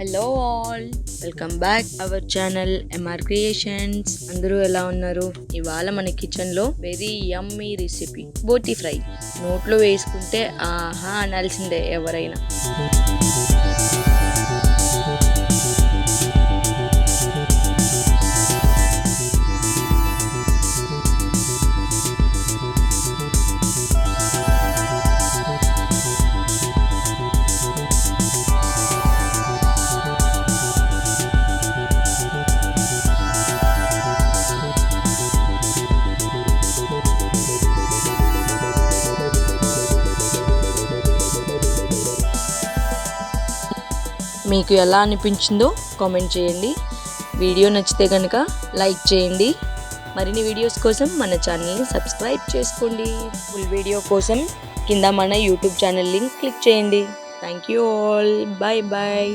Hello all, welcome back our channel MR creations. అందరూ ఎలా ఉన్నారు? ఇవాళ మన కిచెన్లో very yummy recipe boti fry. నోట్లో వేసుకుంటే ఆహా అనాల్సిందే ఎవరైనా. మీకు ఎలా అనిపించిందో కామెంట్ చేయండి. వీడియో నచ్చితే కనుక లైక్ చేయండి. మరిన్ని వీడియోస్ కోసం మన ఛానల్ని సబ్స్క్రైబ్ చేసుకోండి. ఫుల్ వీడియో కోసం కింద మన యూట్యూబ్ ఛానల్ లింక్ క్లిక్ చేయండి. Thank you all, bye bye.